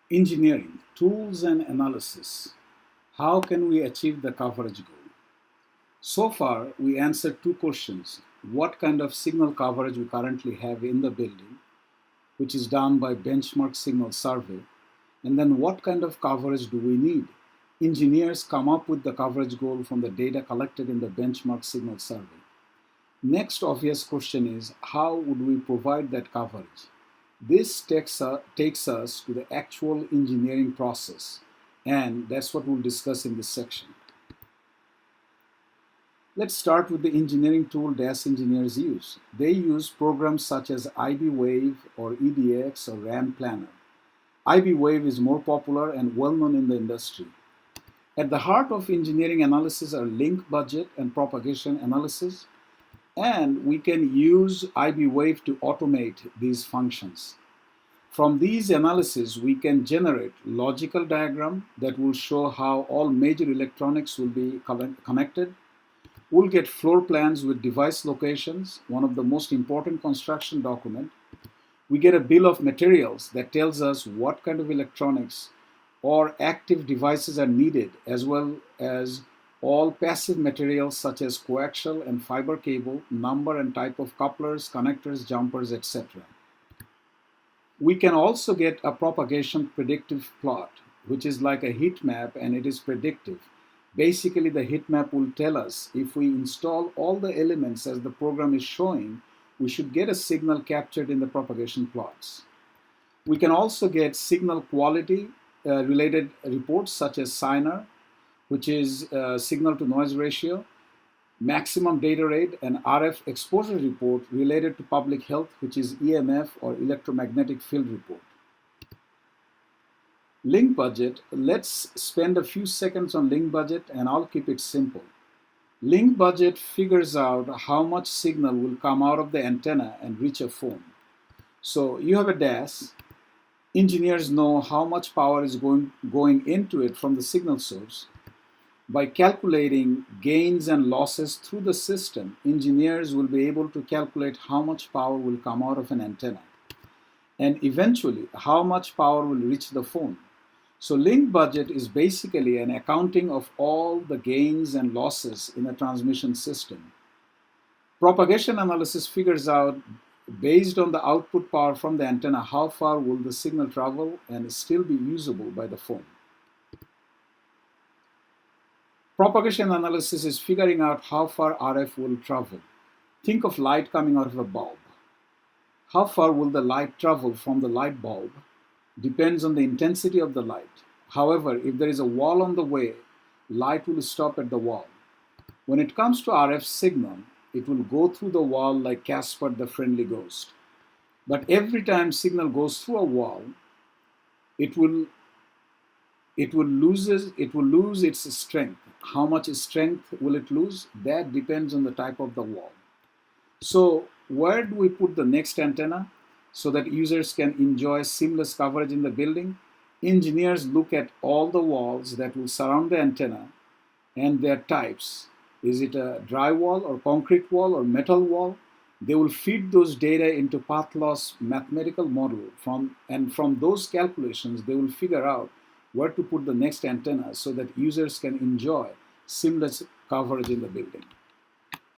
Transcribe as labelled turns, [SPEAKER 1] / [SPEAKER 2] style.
[SPEAKER 1] Engineering, tools and analysis. How can we achieve the coverage goal? So far, we answered two questions. What kind of signal coverage we currently have in the building, which is done by benchmark signal survey, and then what kind of coverage do we need? Engineers come up with the coverage goal from the data collected in the benchmark signal survey. Next obvious question is, how would we provide that coverage? This takes us to the actual engineering process, and that's what we'll discuss in this section. Let's start with the engineering tool DAS engineers use. They use programs such as IBWave or EDX or RAM Planner. IBWave is more popular and well known in the industry. At the heart of engineering analysis are link budget and propagation analysis, and we can use IBWave to automate these functions. From these analyses, we can generate logical diagram that will show how all major electronics will be connected. We'll get floor plans with device locations, one of the most important construction documents. We get a bill of materials that tells us what kind of electronics or active devices are needed, as well as all passive materials such as coaxial and fiber cable, number and type of couplers, connectors, jumpers, etc. We can also get a propagation predictive plot, which is like a heat map, and it is predictive. Basically, the heat map will tell us if we install all the elements as the program is showing, we should get a signal captured in the propagation plots. We can also get signal quality related reports such as SINR, which is signal to noise ratio, maximum data rate, and RF exposure report related to public health, which is EMF or electromagnetic field report. Link budget. Let's spend a few seconds on link budget, and I'll keep it simple. Link budget figures out how much signal will come out of the antenna and reach a phone. So you have a DAS. Engineers know how much power is going into it from the signal source. By calculating gains and losses through the system, engineers will be able to calculate how much power will come out of an antenna, and eventually how much power will reach the phone. So link budget is basically an accounting of all the gains and losses in a transmission system. Propagation analysis figures out, based on the output power from the antenna, how far will the signal travel and still be usable by the phone. Propagation analysis is figuring out how far RF will travel. Think of light coming out of a bulb. How far will the light travel from the light bulb depends on the intensity of the light. However, if there is a wall on the way, light will stop at the wall. When it comes to RF signal, it will go through the wall like Casper the Friendly Ghost. But every time signal goes through a wall, it will lose its strength. How much strength will it lose? That depends on the type of the wall. So where do we put the next antenna so that users can enjoy seamless coverage in the building? Engineers look at all the walls that will surround the antenna and their types. Is it a dry wall or concrete wall or metal wall? They will feed those data into path loss mathematical model, and from those calculations they will figure out where to put the next antenna so that users can enjoy seamless coverage in the building.